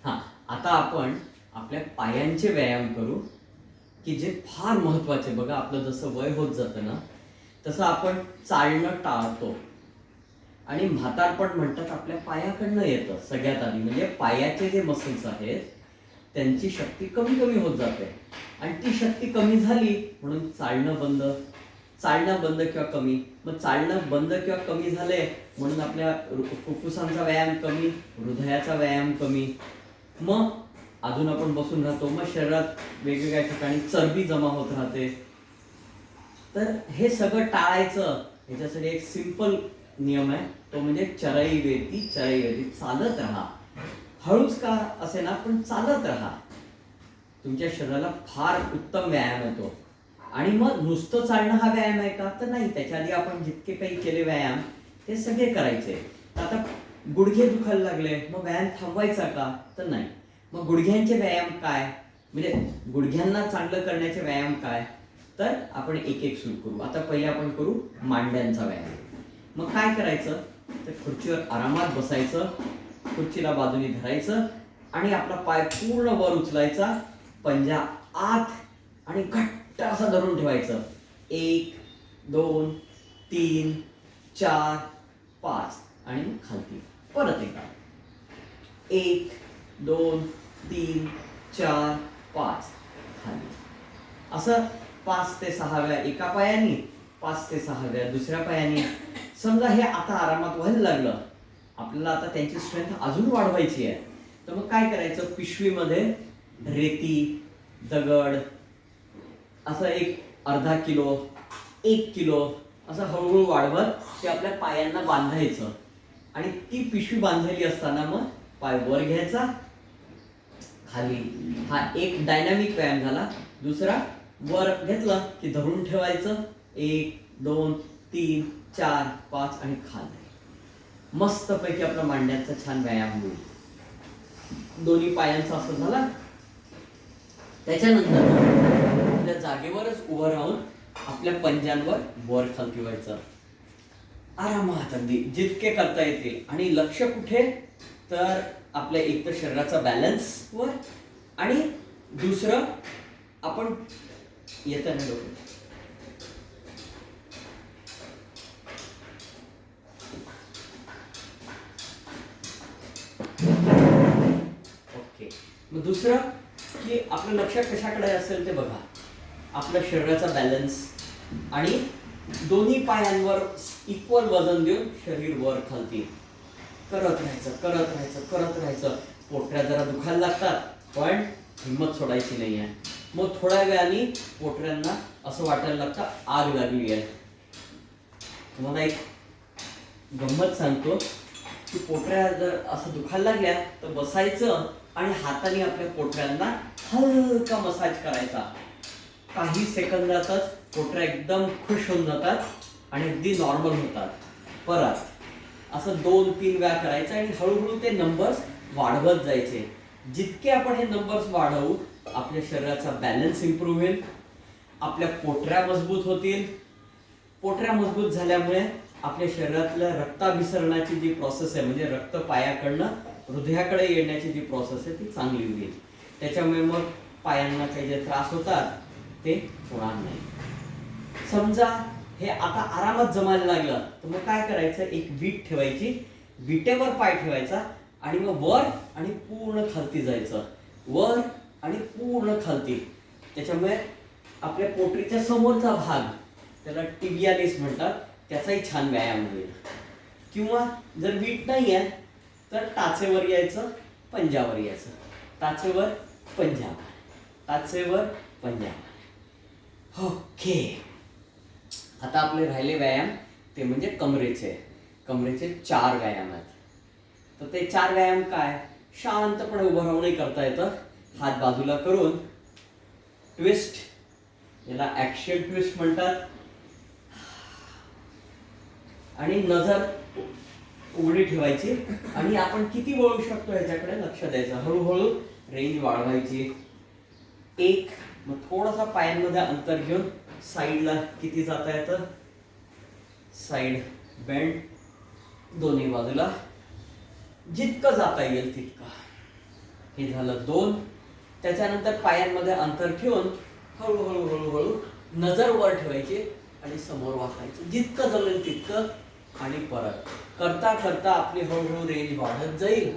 हां, आता आपण आपल्या पायांचे व्यायाम करू, की जे फार महत्त्वाचे. बघा, आपलं जसं वय होत जातं ना, तसं आपण चालणं टाळतो आणि म्हातारपण म्हणतात आपल्या पायाकडनं येतं सगळ्यात आधी. म्हणजे पायाचे जे मसल्स आहेत, त्यांची शक्ती कमी कमी होत जाते आणि ती शक्ती कमी झाली म्हणून चालणं बंद किंवा कमी. मग चालणं बंद किंवा कमी झाले म्हणून आपल्या फुफ्फुसांचा व्यायाम कमी, हृदयाचा व्यायाम कमी. मग अजून आपण बसून राहतो, मग शरीरात वेगवेगळ्या ठिकाणी चरबी जमा होत राहते. तर हे सगळं टाळायचं, ह्याच्यासाठी एक सिंपल नियम आहे, तो म्हणजे चरैवेति चरैवेति. चालत राहा, हळूच का असे ना, पण चालत राहा. तुमच्या शरीराला फार उत्तम व्यायाम येतो. आणि मग नुसतं चालणं हा व्यायाम आहे का? तर नाही. त्याच्या आधी आपण जितके काही केले व्यायाम ते सगळे करायचे. आता गुडघे दुखायला लागले, मग व्यायाम थांबवायचा का? तर नाही. मग गुडघ्यांचे व्यायाम काय, म्हणजे गुडघ्यांना चांगलं करण्याचे व्यायाम काय, तर आपण एक एक सुरू करू. आता पहिले आपण करू मांड्यांचा व्यायाम. मग काय करायचं, तर खुर्चीवर आरामात बसायचं, खुर्चीला बाजूने धरायचं आणि आपला पाय पूर्ण वर उचलायचा, पंजा आत आणि घट्ट असं धरून ठेवायचं. 1 2 3 4 5 आणि खालती परत एकदा. 1 2 3 4 5 खाली. असं 5 ते 6 वेळा एका पायाने, 5 ते 6 वेळा दुसऱ्या पायाने. समजा हे आता आरामात व्हायला लागलं, आपल्याला आता त्यांची स्ट्रेंथ अजून वाढवायची आहे, तर मग काय करायचं, पिशवीमध्ये रेती, दगड असं एक अर्धा किलो, 1 किलो असं हळूहळू वाढवत ते आपल्या पायांना बांधायचं. आणि ती पिशवी बांधलेली असताना मग पाय वर घ्यायचा, खाली. हा एक डायनामिक व्यायाम झाला. दुसरा, वर घेतला की धरून ठेवायचं, 1 2 3 4 5 आणि खाली. मस्तपैकी आपला मांड्यांचा छान व्यायाम होईल. दोन्ही पायांचा असं झाला. त्याच्यानंतर आपल्या जागेवरच उभं राहून आपल्या पंजांवर वर खालती व्हायचं, आरामात अगदी जितके करता येतील. आणि लक्ष कुठे, तर आपल्या एक तर शरीराचा बॅलन्स वर, आणि दुसरं आपण येतं ना डोकं, ओके. मग दुसरं की आपलं लक्ष कशाकडे असेल ते बघा, आपल्या शरीराचा बॅलन्स आणि दोन्ही पायांवर इक्वल वजन देऊन शरीर वर खालती करत राहायचं. पोटऱ्या जरा दुखायला लागतात, पण हिंमत सोडायची नाही आहे. मग थोड्या वेळाने पोटऱ्यांना असं वाटायला लागतं आग लागली आहे. तुम्हाला एक गंमत सांगतो की पोटऱ्या जर असं दुखायला लागल्या तर बसायचं आणि हाताने आपल्या पोटऱ्यांना हलका मसाज करायचा. काही सेकंदातच पोटऱ्या एकदम खुश होऊन जातात आणि अगदी नॉर्मल होतात. परत असं 2-3 वेळा करायचं आणि हळूहळू ते नंबर्स वाढवत जायचे. जितके आपण हे नंबर्स वाढवू, आपल्या शरीराचा बॅलन्स इम्प्रूव्ह होईल, आपल्या पोटऱ्या मजबूत होतील. पोटऱ्या मजबूत झाल्यामुळे आपल्या शरीरातल्या रक्ताभिसरणाची जी प्रोसेस आहे, म्हणजे रक्त पायाकडनं हृदयाकडे येण्याची जी प्रोसेस आहे, ती चांगली होईल. त्याच्यामुळे मग पायांना काही जे त्रास होतात ते होणार नाही. समजा हे आता आरामात जमायला लागलं, तर मग काय करायचं, एक वीट ठेवायची, विटेवर पाय ठेवायचा आणि मग वर आणि पूर्ण खालती जायचं, वर आणि पूर्ण खालती. त्याच्यामुळे आपल्या पोटरीच्या समोरचा भाग, त्याला टिबियालिस म्हणतात, त्याचाही छान व्यायाम होईल. किंवा जर वीट नाही आहे तर टाचेवर यायचं, पंजावर यायचं, टाचेवर पंजावर, टाचेवर पंजावर. ओके. आता आपले राहिले व्यायाम ते म्हणजे कमरेचे 4 व्यायाम आहेत. तर ते 4 व्यायाम काय, शांतपणे उभं राहूनही करता येतं. हात बाजूला करून ट्विस्ट, याला ॲक्शियल ट्विस्ट म्हणतात, आणि नजर उघडी ठेवायची आणि आपण किती वळू शकतो ह्याच्याकडे लक्ष द्यायचं. हळूहळू रेंज वाढवायची. 1, मग थोडासा पायांमध्ये अंतर घेऊन साईडला किती जाता येतं, साईड बेंड दोन्ही बाजूला जितकं जाता येईल तितकं. हे झालं 2. त्याच्यानंतर पायांमध्ये अंतर ठेवून हळूहळू हळूहळू नजर वर ठेवायची आणि समोर वाकायचं जितकं जमेल तितकं. आणि परत करता करता आपली हळूहळू रेंज वाढत जाईल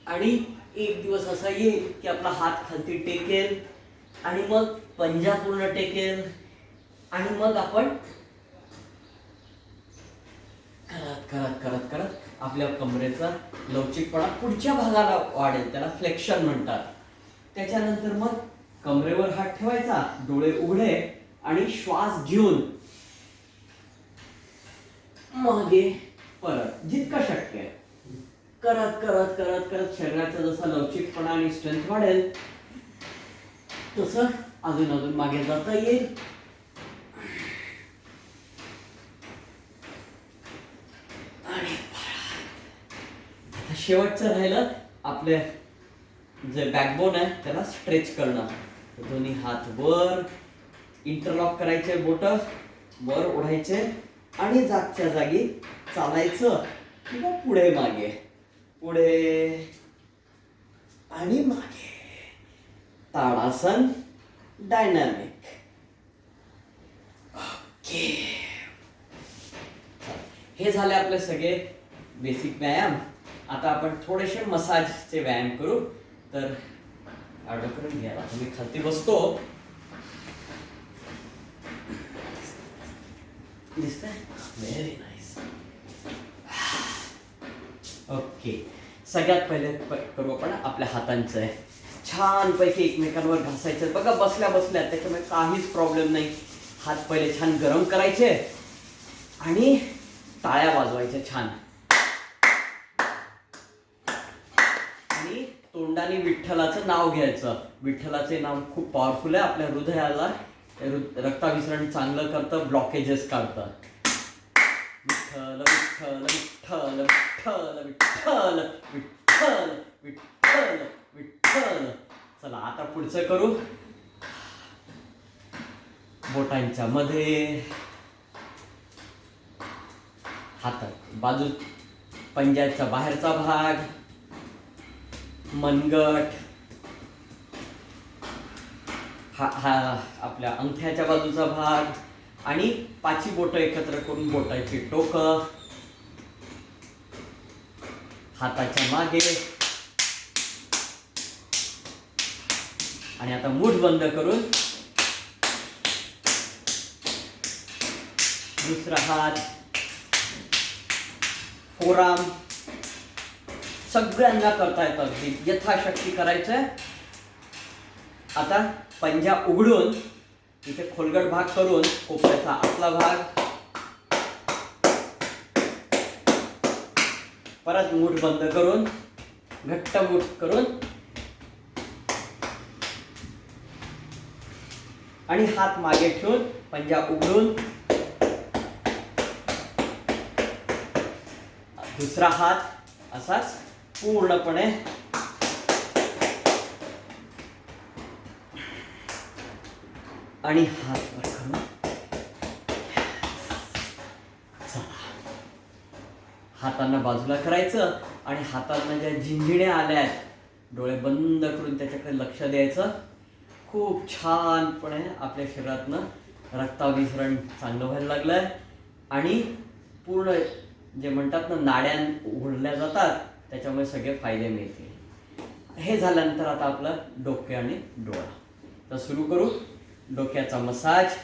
आणि एक दिवस असा येईल की आपला हात खालती टेकेल आणि मग पंजा पूर्ण टेकेल आणि मग आपण करत करत करत करत आपल्या कमरेचा लवचिकपणा पुढच्या भागाला वाढेल, त्याला फ्लेक्शन म्हणतात. त्याच्यानंतर मग कमरेवर हात ठेवायचा, डोळे उघडे आणि श्वास घेऊन मागे परत जितकं शक्य आहे करत करत करत करत शरीराचा जसा लवचिकपणा आणि स्ट्रेंथ वाढेल तसं अजून अजून मागे जाता येईल. आणि आता शेवटचं राहिलं आपले जे बॅकबोन आहे त्याला स्ट्रेच करणं. दोन्ही हात वर इंटरलॉक करायचे, बोट वर ओढायचे आणि जागच्या जागी चालायचं किंवा पुढे मागे, पुढे आणि मागे. ताडासन डायनामिक. ओके, हे झाले आपले सगळे बेसिक व्यायाम. आता आपण थोडेसे मसाजचे व्यायाम करू. तर आडं करून घ्या, मी खालती बसतो. दिसतंय? Very nice. ओके, सगळ्यात पहिले करू आपण आपल्या हातांचं आहे. छानपैकी एकमेकांवर घासायचं. बघा बसल्या बसल्या त्याच्यामुळे काहीच प्रॉब्लेम नाही. हात पहिले छान गरम करायचे आणि टाळ्या वाजवायच्या छान. आणि तोंडाने विठ्ठलाचं नाव घ्यायचं. विठ्ठलाचे नाव खूप पॉवरफुल आहे, आपल्या हृदयाला रक्ताभिसरण चांगलं करतं, ब्लॉकेजेस काढतं. विठ्ठल विठ्ठल विठ्ठल विठ्ठल विठ्ठल विठ्ठल विठ्ठल विठ्ठल. चला आता पुढचं करू. बोटांच्या मध्ये हातात बाजू, पंजाचा बाहेरचा भाग, मनगट, हा आपल्या अंगठ्याच्या बाजूचा भाग आणि पाची बोट एकत्र करून बोटाची टोकं हाताच्या मागे. आणि आता मूठ बंद करून दुसरा हात, फोराम. सगळ्यांना करता येतं, अगदी यथाशक्ती करायचंय. आता पंजा उघडून इथे खोलगट भाग करून कोपऱ्याचा आतला भाग, परत मूठ बंद करून घट्ट मूठ करून आणि हात मागे ठेवून पंजा उघडून दुसरा हात असाच पूर्णपणे आणि हात वर करून हातांना बाजूला करायचं आणि हातांना ज्या झिंझिण्या आल्या आहेत डोळे बंद करून त्याच्याकडे लक्ष द्यायचं. खूप छानपणे आपल्या शरीरातनं रक्ताभिसरण चांगलं व्हायला लागलंय आणि पूर्ण जे म्हणतात ना नाड्या उघडल्या जातात त्याच्यामुळे सगळे फायदे मिळतील. हे झाल्यानंतर आता आपलं डोके आणि डोळा. तर सुरू करू. डोक्याचा मसाज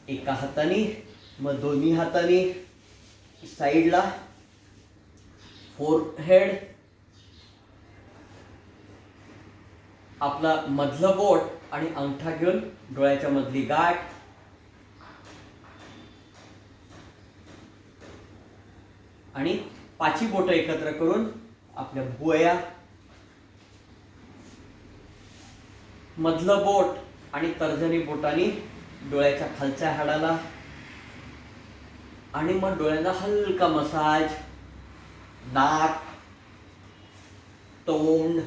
एका हाताने, मग दोन्ही हाताने साईडला, फोरहेड, आपला मधलं बोट आणि अंगठा घेऊन डोळ्याच्या मधली गाठ, आणि पाची बोट एकत्र करून आपल्या भुवया, मधलं बोट आणि तर्जनी बोटानी डोळ्याच्या खालच्या हाडाला, आणि मग डोळ्यांना हलका मसाज. नाक, तोंड,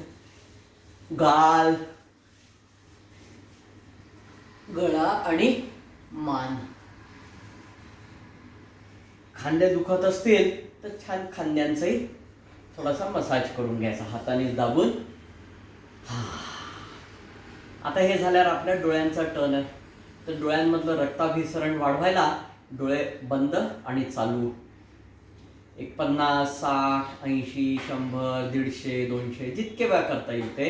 गाल, गळा आणि मान. खांदे दुखत असतील तर छान खांद्यांचाही थोडासा मसाज करून घ्यायचा हाताने दाबून. आता हे झाल्यावर आपल्या डोळ्यांचा टर्न आहे. तर डोळ्यांमधलं रक्ताभिसरण वाढवायला डोळे बंद आणि चालू. 50, 60, 80, 100, 150, 200 जितके वेळा करता येईल ते.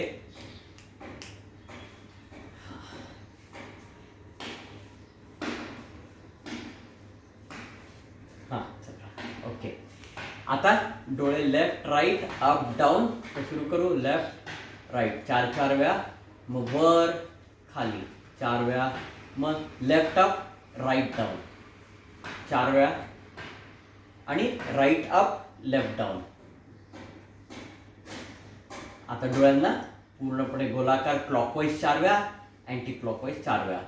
हां, ओके. आता डोळे लेफ्ट राईट अप डाऊन सुरू करू. लेफ्ट राईट 4 वेळा, मग वर खाली 4 वेळा, मग लेफ्ट अप राईट डाऊन 4 वेळा आणि राईट अप लेफ्ट डाऊन. आता डोळ्यांना पूर्णपणे गोलाकार क्लॉकवाईज 4 वेळा, अँटी क्लॉकवाईज 4 वेळा.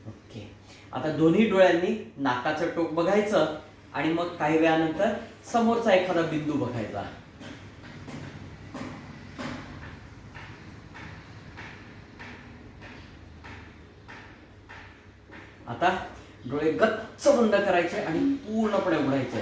ओके. आता दोन्ही डोळ्यांनी नाकाचं टोक बघायचं आणि मग काही वेळानंतर समोरचा एखादा बिंदू बघायचा. आता डोळे गच्च बंद करायचे आणि पूर्णपणे उघडायचे.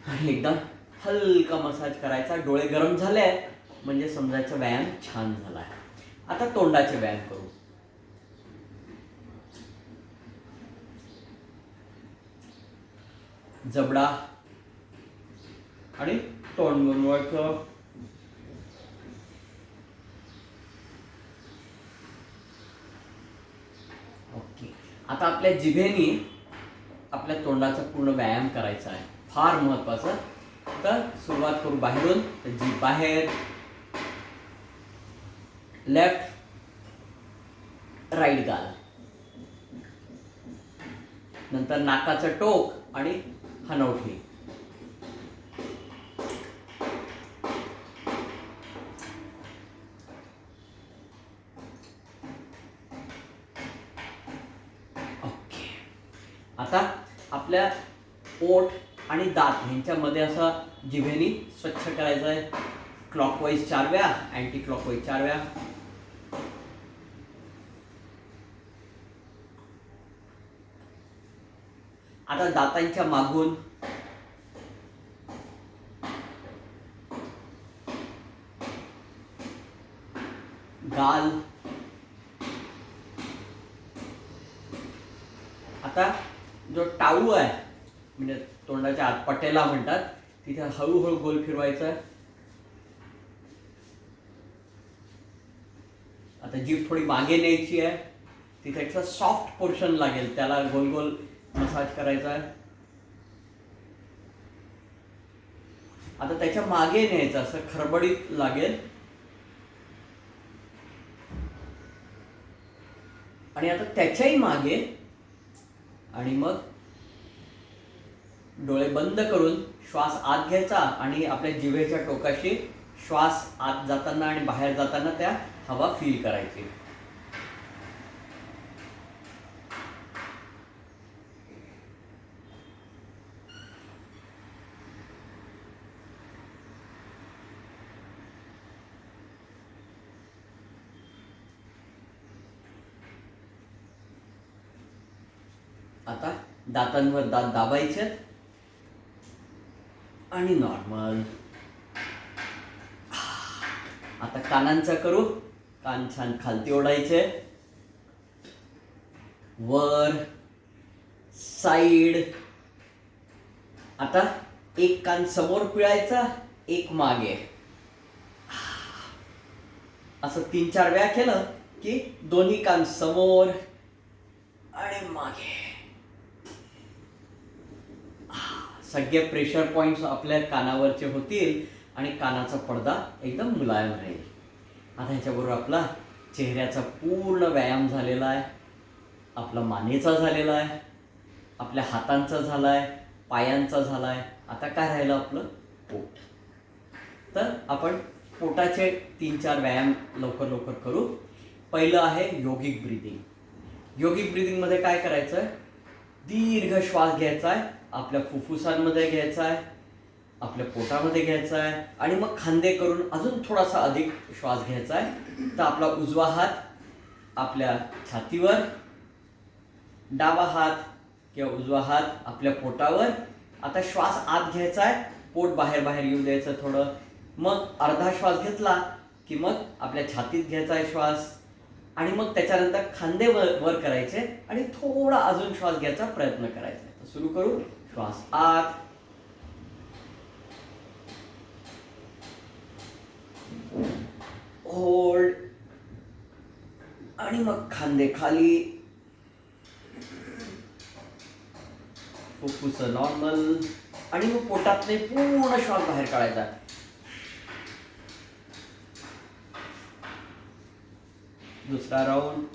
आणि एकदम हलका मसाज करायचा. डोळे गरम झाले म्हणजे समजायचा व्यायाम छान झाला. आता तोंडाचे व्यायाम करू. जबडा आणि तोंड बनवायचं. ओके. आता आपल्या जिभेनी आपल्या तोंडाचा पूर्ण व्यायाम करायचा आहे, फार महत्वाचं. तर सुरुवात करू बाहेरून. तर जीभ बाहेर, लेफ्ट राईट गाल, नंतर नाकाचं टोक आणि हनवटी. ओके. आता आपल्या ओठ आणि दात यांच्यामध्ये असं जिभेनी स्वच्छ करायचं आहे. क्लॉकवाईज 4 वेळा, अँटी क्लॉकवाईज 4 वेळा. आता दातांच्या मागून गाल. आता जो टाळू आहे म्हणजे तोंडाच्या आत पटेला म्हणतात, तिथे हळूहळू गोल फिरवायचं. आता जीभ थोडी मागे न्यायची आहे. तिथे एक सॉफ्ट पोर्शन लागेल, त्याला गोल गोल मसाज करायचा आहे. आता त्याच्या मागे न्यायचं, असं खरबडीत लागेल. आणि आता त्याच्याही मागे. आणि मग डोळे बंद करून श्वास आत घ्यायचा आणि आपल्या जिभेच्या टोकाशी श्वास आत जाताना आणि बाहेर जाताना त्या हवा फील करायची. आता दातांवर दात दाबायचे आणि नॉर्मल. आता कानांचा करू. कान छान खालती ओढायचे, वर, साईड. आता एक कान समोर पिळायचा, एक मागे. असं 3-4 वेळा केलं की दोन्ही कान समोर आणि मागे. सगळे प्रेशर पॉइंट्स आपल्या कानावरचे होतील आणि कानाचा पडदा एकदम मुलायम राहील. आता ह्याच्याबरोबर आपला चेहऱ्याचा पूर्ण व्यायाम झालेला आहे. आपला मानेचा झालेला आहे, आपल्या हातांचा झाला आहे, पायांचा झाला आहे. आता काय राहिलं आपलं पोट. तर आपण पोटाचे 3-4 व्यायाम लवकर लवकर करू. पहिलं आहे योगिक ब्रीदिंग. योगिक ब्रीदिंगमध्ये काय करायचं आहे, दीर्घ श्वास घ्यायचा आहे, आपल्या फुफ्फुसांमध्ये घ्यायचा आहे, आपल्या पोटामध्ये घ्यायचा आहे आणि मग खांदे करून अजून थोडासा अधिक श्वास घ्यायचा आहे. तर आपला उजवा हात आपल्या छातीवर, डावा हात किंवा उजवा हात आपल्या पोटावर. आता श्वास आत घ्यायचा आहे, पोट बाहेर बाहेर येऊ द्यायचं थोडं. मग अर्धा श्वास घेतला की मग आपल्या छातीत घ्यायचा आहे श्वास आणि मग त्याच्यानंतर खांदे वर करायचे आणि थोडा अजून श्वास घ्यायचा प्रयत्न करायचा. तर सुरू करू. श्वास आत, होल्ड आणि मग खांदे खाली, फुफ्फुस नॉर्मल आणि मग पोटातले पूर्ण श्वास बाहेर काढायचा. दुसरा राऊंड.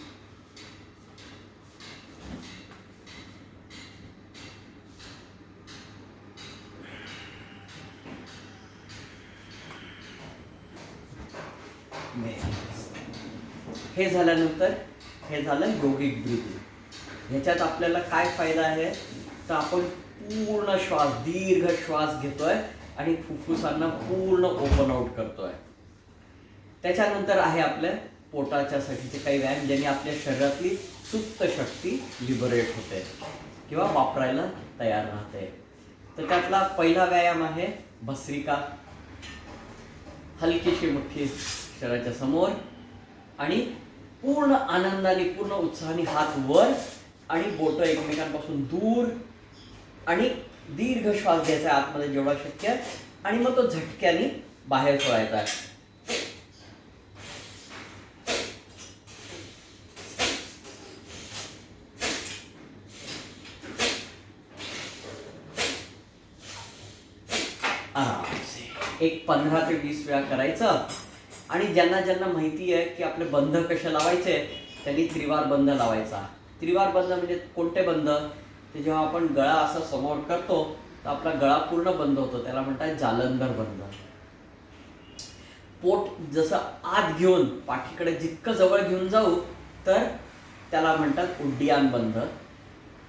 हे झाल्यानंतर हे झालं योगिक ब्रीथिंग. ह्याच्यात आपल्याला काय फायदा आहे तर आपण पूर्ण श्वास, दीर्घ श्वास घेतोय आणि फुफ्फुसांना पूर्ण ओपन आउट करतोय. त्याच्यानंतर आहे आपल्या पोटाच्यासाठीचे काही व्यायाम ज्याने आपल्या शरीरातली सुप्त शक्ती लिबरेट होते किंवा वापरायला तयार राहते. तर त्यातला पहिला व्यायाम आहे भस्त्रिका. हलकीशी मुठ्ठी शरीराच्या समोर आणि पूर्ण आनंदाने, पूर्ण उत्साहाने हात वर आणि बोटं एकमेकांपासून दूर आणि दीर्घ श्वास घ्यायचा आतमध्ये जेवढा शक्य आणि मग तो झटक्याने बाहेर सोडायचा. एक 15 ते 20 वेळा करायचं. आणि ज्यांना ज्यांना माहिती आहे की आपले बंध कसे लावायचे त्यांनी त्रिवार बंध लावायचा. त्रिवार बंध म्हणजे कोणते बंध? ते जेव्हा आपण गळा असा समोर करतो तर आपला गळा पूर्ण बंद होतो, त्याला म्हणतात जालंधर बंध. पोट जसं आत घेऊन पाठीकडे जितकं जवळ घेऊन जाऊ तर त्याला म्हणतात उड्डियान बंध.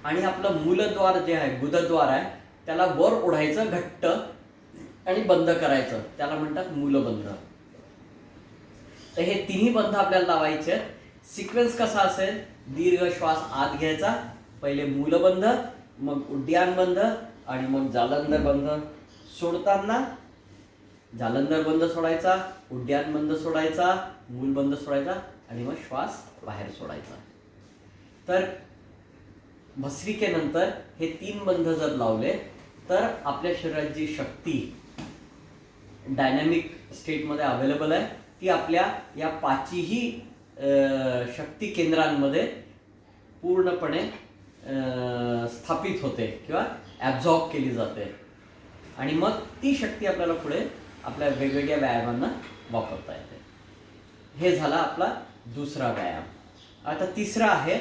आणि आपलं मूलद्वार जे आहे, गुदद्वार आहे, त्याला वर ओढायचं घट्ट आणि बंद करायचं, त्याला म्हणतात मूलबंध. तर हे तिन्ही बंध आपल्याला लावायचे. सिक्वेन्स कसा असेल? दीर्घ श्वास आत घ्यायचा, पहिले मूलबंध, मग उड्डियान बंध आणि मग जालंधर बंध. सोडताना जालंधर बंध सोडायचा, उड्डियान बंध सोडायचा, मूलबंध सोडायचा आणि मग श्वास बाहेर सोडायचा. तर भस्त्रिकेनंतर हे 3 बंध जर लावले तर आपल्या शरीरात जी शक्ती डायनॅमिक स्टेटमध्ये अवेलेबल आहे ती आपल्या या 5ही शक्ती केंद्रांमध्ये पूर्णपणे स्थापित होते किंवा ॲब्झॉर्ब केली जाते आणि मग ती शक्ती आपल्याला पुढे आपल्या वेगवेगळ्या व्यायामांना वापरता येते. हे झाला आपला दुसरा व्यायाम. आता तिसरा आहे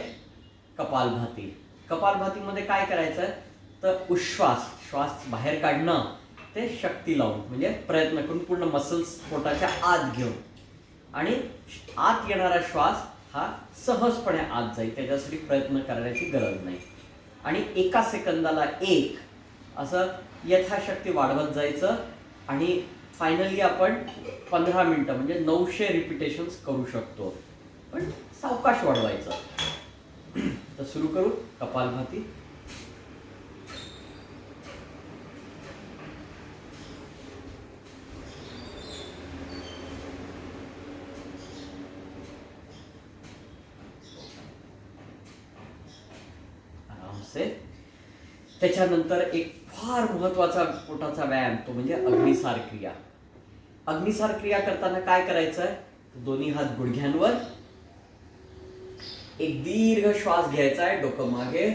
कपालभाती. कपालभातीमध्ये काय करायचं आहे तर उश्वास, श्वास बाहेर काढणं ते शक्ती लावून, म्हणजे प्रयत्न करून पूर्ण मसल्स पोटाच्या आत घेऊन आणि आत येणारा श्वास हा सहजपणे आत जाईल, त्याच्यासाठी प्रयत्न करण्याची गरज नाही. आणि 1 सेकंदाला 1 असं यथाशक्ती वाढवत जायचं आणि फायनली आपण 15 मिनिटं म्हणजे 900 रिपिटेशन्स करू शकतो, पण सावकाश वाढवायचं. तर सुरू करू कपालभाती. त्याच्यानंतर एक फार महत्वाचा पोटाचा व्यायाम तो म्हणजे अग्निसार क्रिया. अग्निसार क्रिया करताना काय करायचं आहे? दोन्ही हात गुडघ्यांवर, एक दीर्घ श्वास घ्यायचा आहे, डोकं मागे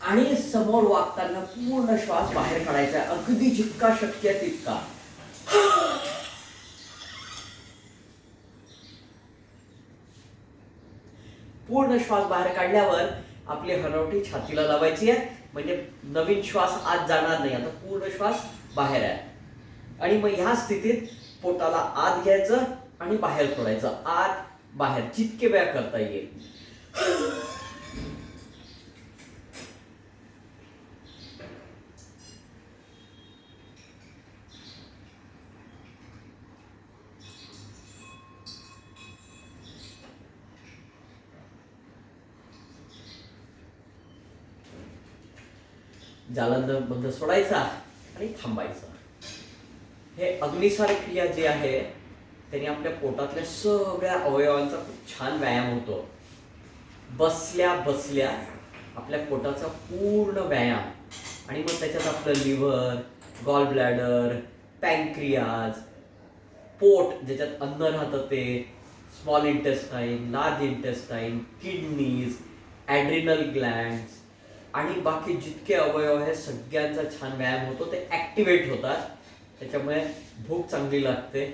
आणि समोर वाकताना पूर्ण श्वास बाहेर काढायचा आहे, अगदी जितका शक्य तितका. पूर्ण श्वास बाहेर काढल्यावर आपली हनवटी छातीला लावायची आहे, म्हणजे नवीन श्वास आत जाणार नाही. आता पूर्ण श्वास बाहेर आहे आणि मग ह्या स्थितीत पोटाला आत घ्यायचं आणि बाहेर सोडायचं, आत बाहेर जितके वेळा करता येईल. जालंधर सोडायचा आणि थांबायचा. हे अग्निसार क्रिया जी आहे त्याने आपल्या पोटातल्या सगळ्या अवयवांचा खूप छान व्यायाम होतो. बसल्या बसल्या आपल्या पोटाचा पूर्ण व्यायाम. आणि मग त्याच्यात आपलं लिव्हर, गॉल ब्लॅडर, पॅनक्रियाज, पोट ज्याच्यात अन्न राहतं ते, small intestine, large intestine, kidneys, adrenal glands आणि बाकी जितके अवयव आहेत सगळ्यांचा छान व्यायाम होतो. ते ॲक्टिवेट होतात. त्याच्यामुळे भूक चांगली लागते,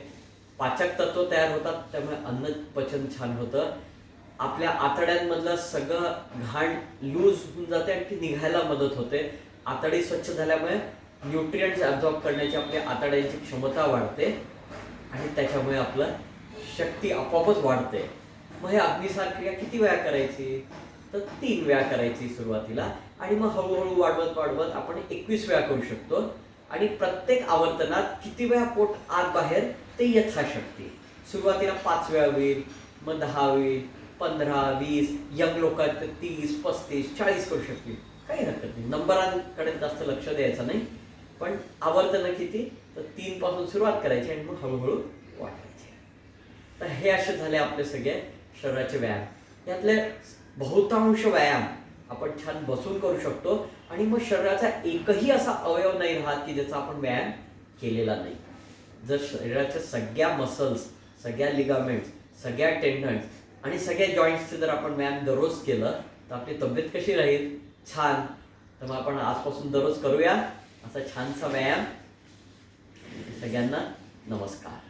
पाचक तत्व तयार होतात, त्यामुळे अन्न पचन छान होतं. आपल्या आतड्यांमधलं सगळं घाण लूज होऊन जाते आणि ती निघायला मदत होते. आतडी स्वच्छ झाल्यामुळे न्यूट्रियंट्स ॲब्झॉर्ब करण्याची आपल्या आतड्यांची क्षमता वाढते आणि त्याच्यामुळे आपलं शक्ती आपोआपच वाढते. मग हे अग्निसार क्रिया किती वेळा करायची? तर 3 वेळा करायची सुरुवातीला आणि मग हळूहळू वाढवत वाढवत आपण 21 वेळा करू शकतो. आणि प्रत्येक आवर्तनात किती वेळा पोट आत बाहेर ते यथाशक्ती. सुरुवातीला 5 वेळा होईल, मग 10 होईल, 15, 20, यंग लोक 30, 35, 40 करू शकतील. काही हरकत नाही, नंबरांकडे जास्त लक्ष द्यायचं नाही. पण आवर्तनं किती? तर 3 पासून सुरुवात करायची आणि मग हळूहळू वाढवायचे. तर हे असे झाले आपले सगळे शरीराचे व्यायाम. यातले बहुतांश व्यायाम आपण छान बसून करू शकतो आणि मग शरीराचा एकही असा अवयव नाही राहत की ज्याचा आपण व्यायाम केलेला नाही. जर शरीराच्या सगळ्या मसल्स, सगळ्या लिगामेंट्स, सगळ्या टेंडन्स आणि सगळ्या जॉईंट्सचे जर आपण व्यायाम दररोज केलं तर आपली तब्येत कशी राहील? छान. तर मग आपण आजपासून दररोज करूया असा छानसा व्यायाम. सगळ्यांना नमस्कार.